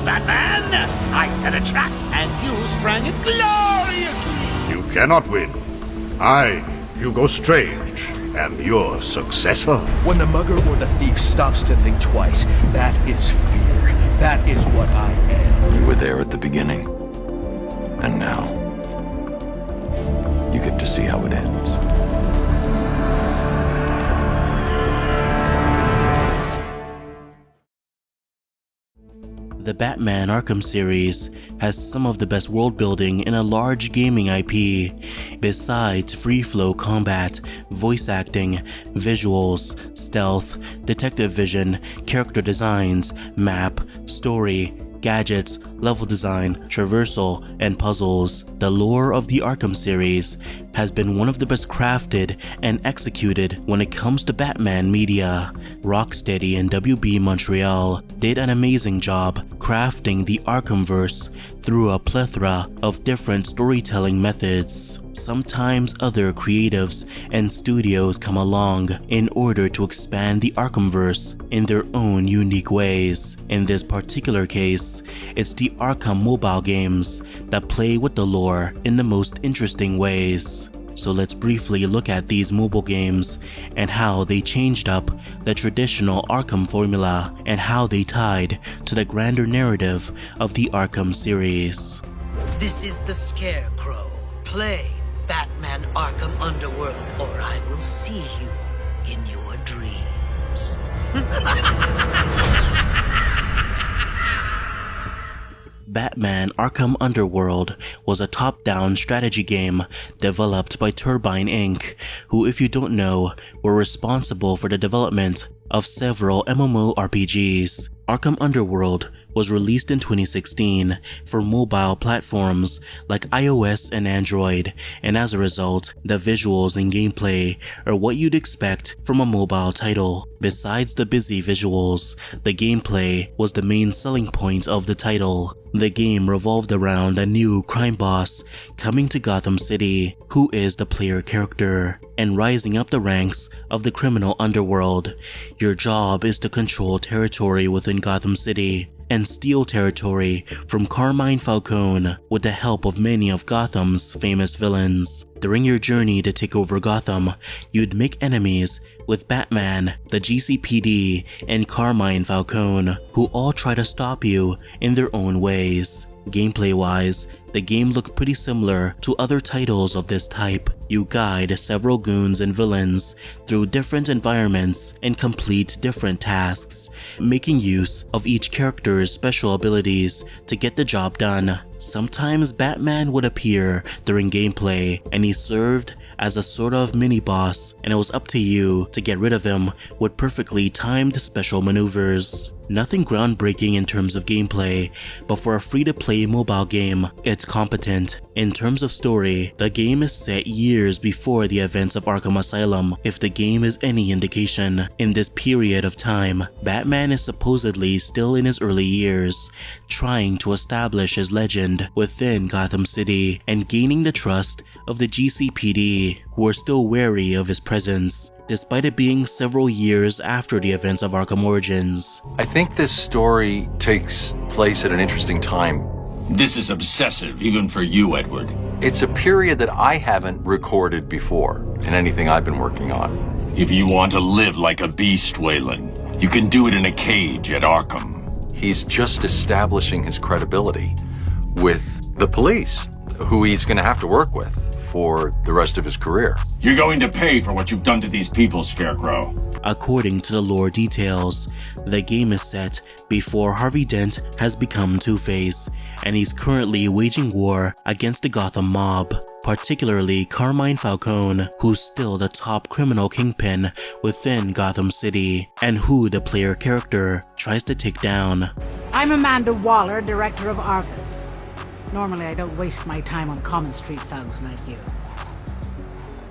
Batman! I set a trap, and you sprang it gloriously! You cannot win. I, Hugo Strange, am your successor. When the mugger or the thief stops to think twice, that is fear. That is what I am. You were there at the beginning. And now, you get to see how it ends. The Batman Arkham series has some of the best world building in a large gaming IP. Besides free-flow combat, voice acting, visuals, stealth, detective vision, character designs, map, story, gadgets, level design, traversal, and puzzles, the lore of the Arkham series has been one of the best crafted and executed when it comes to Batman media. Rocksteady and WB Montreal did an amazing job crafting the Arkhamverse through a plethora of different storytelling methods. Sometimes other creatives and studios come along in order to expand the Arkhamverse in their own unique ways. In this particular case, it's the Arkham mobile games that play with the lore in the most interesting ways. So let's briefly look at these mobile games and how they changed up the traditional Arkham formula and how they tied to the grander narrative of the Arkham series. This is the Scarecrow. Play Batman Arkham Underworld, or I will see you in your dreams. Batman Arkham Underworld was a top-down strategy game developed by Turbine Inc., who, if you don't know, were responsible for the development of several MMORPGs. Arkham Underworld was released in 2016 for mobile platforms like iOS and Android, and as a result, the visuals and gameplay are what you'd expect from a mobile title. Besides the busy visuals, the gameplay was the main selling point of the title. The game revolved around a new crime boss coming to Gotham City, who is the player character, and rising up the ranks of the criminal underworld. Your job is to control territory within Gotham City and steal territory from Carmine Falcone with the help of many of Gotham's famous villains. During your journey to take over Gotham, you'd make enemies with Batman, the GCPD, and Carmine Falcone, who all try to stop you in their own ways. Gameplay-wise, the game looked pretty similar to other titles of this type. You guide several goons and villains through different environments and complete different tasks, making use of each character's special abilities to get the job done. Sometimes Batman would appear during gameplay, and he served as a sort of mini-boss, and it was up to you to get rid of him with perfectly timed special maneuvers. Nothing groundbreaking in terms of gameplay, but for a free-to-play mobile game, it's competent. In terms of story, the game is set years before the events of Arkham Asylum, if the game is any indication. In this period of time, Batman is supposedly still in his early years, trying to establish his legend within Gotham City and gaining the trust of the GCPD, who are still wary of his presence, despite it being several years after the events of Arkham Origins. I think this story takes place at an interesting time. This is obsessive, even for you, Edward. It's a period that I haven't recorded before in anything I've been working on. If you want to live like a beast, Wayland, you can do it in a cage at Arkham. He's just establishing his credibility with the police, who he's going to have to work with for the rest of his career. You're going to pay for what you've done to these people, Scarecrow. According to the lore details, the game is set before Harvey Dent has become Two-Face, and he's currently waging war against the Gotham mob, particularly Carmine Falcone, who's still the top criminal kingpin within Gotham City, and who the player character tries to take down. I'm Amanda Waller, director of Argus. Normally I don't waste my time on common street thugs like you.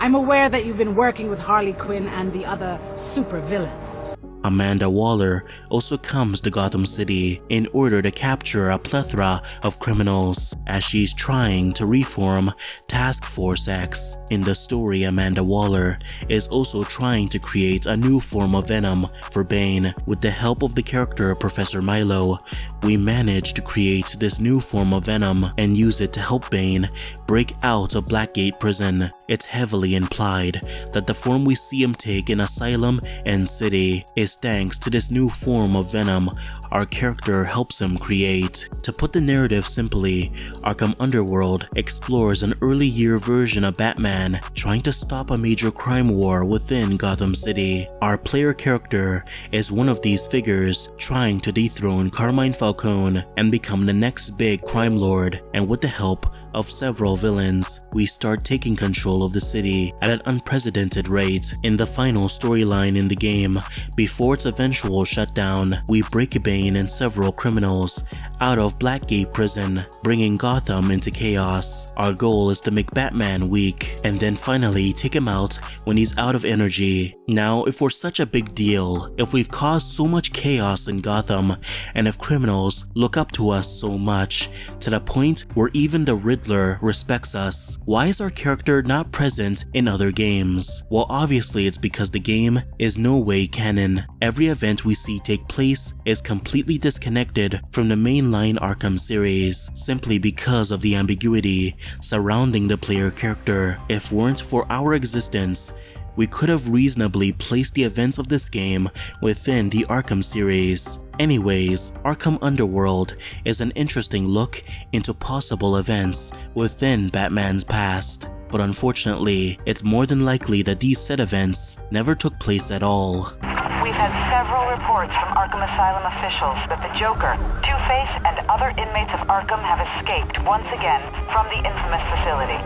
I'm aware that you've been working with Harley Quinn and the other supervillains. Amanda Waller also comes to Gotham City in order to capture a plethora of criminals as she's trying to reform Task Force X. In the story, Amanda Waller is also trying to create a new form of venom for Bane. With the help of the character Professor Milo, we managed to create this new form of venom and use it to help Bane break out of Blackgate prison. It's heavily implied that the form we see him take in Asylum and City is thanks to this new form of venom our character helps him create. To put the narrative simply, Arkham Underworld explores an early year version of Batman trying to stop a major crime war within Gotham City. Our player character is one of these figures trying to dethrone Carmine Falcone and become the next big crime lord, and with the help of several villains, we start taking control of the city at an unprecedented rate. In the final storyline in the game, before its eventual shutdown, we break Bane and several criminals out of Blackgate prison, bringing Gotham into chaos. Our goal is to make Batman weak and then finally take him out when he's out of energy. Now, if we're such a big deal, if we've caused so much chaos in Gotham, and if criminals look up to us so much to the point where even the Riddler respects us, why is our character not present in other games? Well, obviously it's because the game is no way canon. Every event we see take place is completely disconnected from the mainline Arkham series, simply because of the ambiguity surrounding the player character. If it weren't for our existence, we could have reasonably placed the events of this game within the Arkham series. Anyways, Arkham Underworld is an interesting look into possible events within Batman's past, but unfortunately, it's more than likely that these said events never took place at all. We've had several reports from Arkham Asylum officials that the Joker, Two-Face, and other inmates of Arkham have escaped once again from the infamous facility.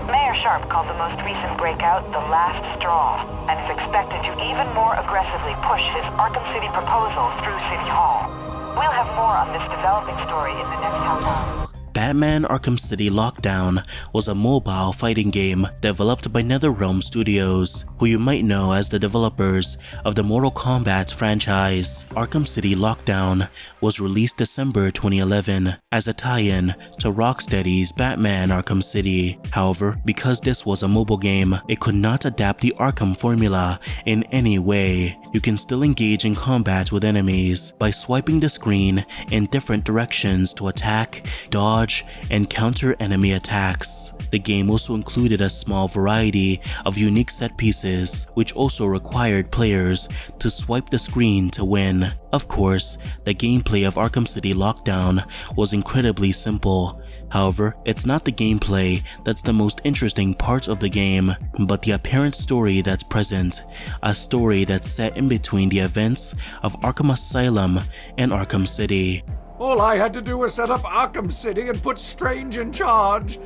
Mayor Sharp called the most recent breakout the last straw, and is expected to even more aggressively push his Arkham City proposal through City Hall. We'll have more on this developing story in the next half hour. Batman Arkham City Lockdown was a mobile fighting game developed by NetherRealm Studios, who you might know as the developers of the Mortal Kombat franchise. Arkham City Lockdown was released December 2011 as a tie-in to Rocksteady's Batman Arkham City. However, because this was a mobile game, it could not adapt the Arkham formula in any way. You can still engage in combat with enemies by swiping the screen in different directions to attack, dodge, and counter enemy attacks. The game also included a small variety of unique set pieces, which also required players to swipe the screen to win. Of course, the gameplay of Arkham City Lockdown was incredibly simple. However, it's not the gameplay that's the most interesting part of the game, but the apparent story that's present, a story that's set in between the events of Arkham Asylum and Arkham City. All I had to do was set up Arkham City and put Strange in charge.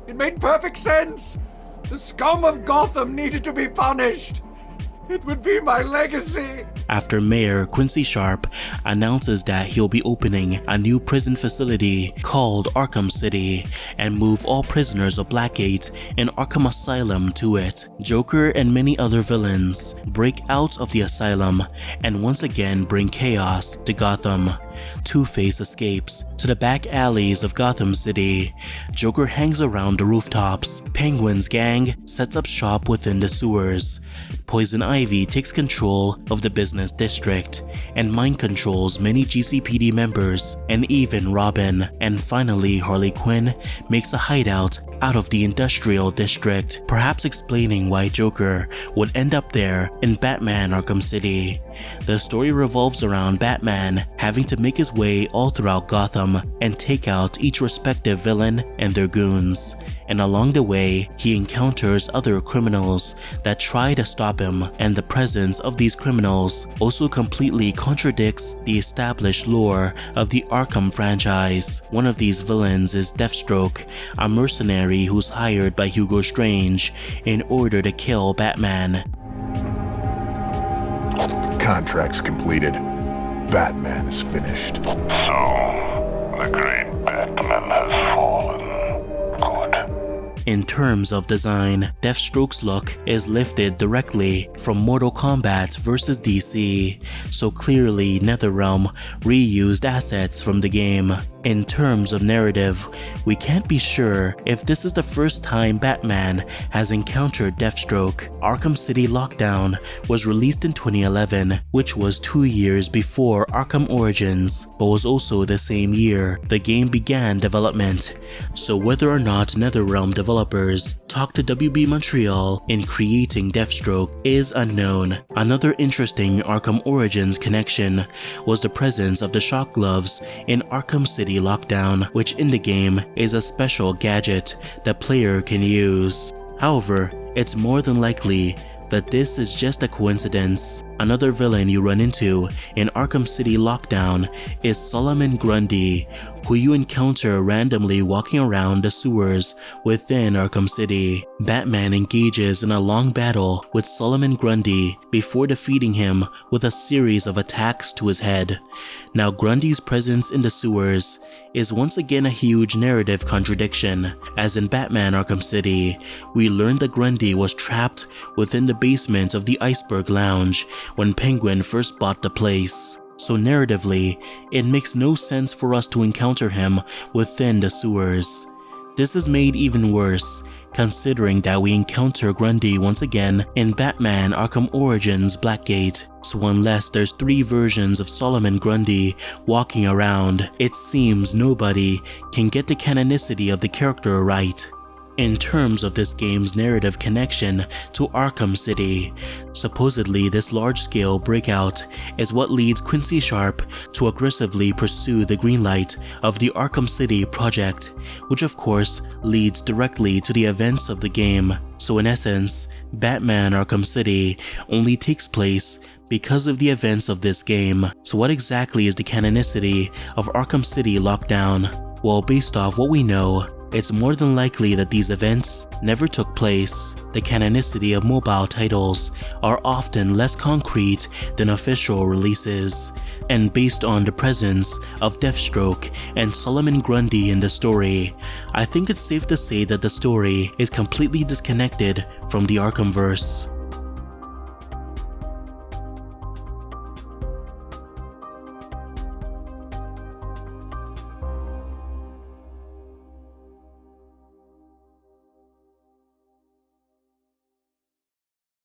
It made perfect sense. The scum of Gotham needed to be punished. It would be my legacy. After Mayor Quincy Sharp announces that he'll be opening a new prison facility called Arkham City and move all prisoners of Blackgate and Arkham Asylum to it, Joker and many other villains break out of the asylum and once again bring chaos to Gotham. Two-Face escapes to the back alleys of Gotham City. Joker hangs around the rooftops. Penguin's gang sets up shop within the sewers. Poison Ivy takes control of the business district and mind controls many GCPD members and even Robin. And finally, Harley Quinn makes a hideout out of the industrial district, perhaps explaining why Joker would end up there in Batman Arkham City. The story revolves around Batman having to make his way all throughout Gotham and take out each respective villain and their goons. And along the way, he encounters other criminals that try to stop him, and the presence of these criminals also completely contradicts the established lore of the Arkham franchise. One of these villains is Deathstroke, a mercenary who's hired by Hugo Strange in order to kill Batman. Contract's completed. Batman is finished. So, the great Batman has fallen. Good. In terms of design, Deathstroke's look is lifted directly from Mortal Kombat vs. DC, so clearly NetherRealm reused assets from the game. In terms of narrative, we can't be sure if this is the first time Batman has encountered Deathstroke. Arkham City Lockdown was released in 2011, which was 2 years before Arkham Origins, but was also the same year the game began development. So whether or not NetherRealm developers talked to WB Montreal in creating Deathstroke is unknown. Another interesting Arkham Origins connection was the presence of the shock gloves in Arkham City Lockdown, which in the game is a special gadget that player can use. However, it's more than likely that this is just a coincidence. Another villain you run into in Arkham City Lockdown is Solomon Grundy, who you encounter randomly walking around the sewers within Arkham City. Batman engages in a long battle with Solomon Grundy before defeating him with a series of attacks to his head. Now, Grundy's presence in the sewers is once again a huge narrative contradiction, as in Batman Arkham City, we learned that Grundy was trapped within the basement of the Iceberg Lounge when Penguin first bought the place. So narratively, it makes no sense for us to encounter him within the sewers. This is made even worse, considering that we encounter Grundy once again in Batman Arkham Origins Blackgate. So unless there's 3 versions of Solomon Grundy walking around, it seems nobody can get the canonicity of the character right. In terms of this game's narrative connection to Arkham City, supposedly this large-scale breakout is what leads Quincy Sharp to aggressively pursue the green light of the Arkham City project, which of course leads directly to the events of the game. So in essence, Batman Arkham City only takes place because of the events of this game. So what exactly is the canonicity of Arkham City Lockdown? Well, based off what we know, it's more than likely that these events never took place. The canonicity of mobile titles are often less concrete than official releases, and based on the presence of Deathstroke and Solomon Grundy in the story, I think it's safe to say that the story is completely disconnected from the Arkhamverse.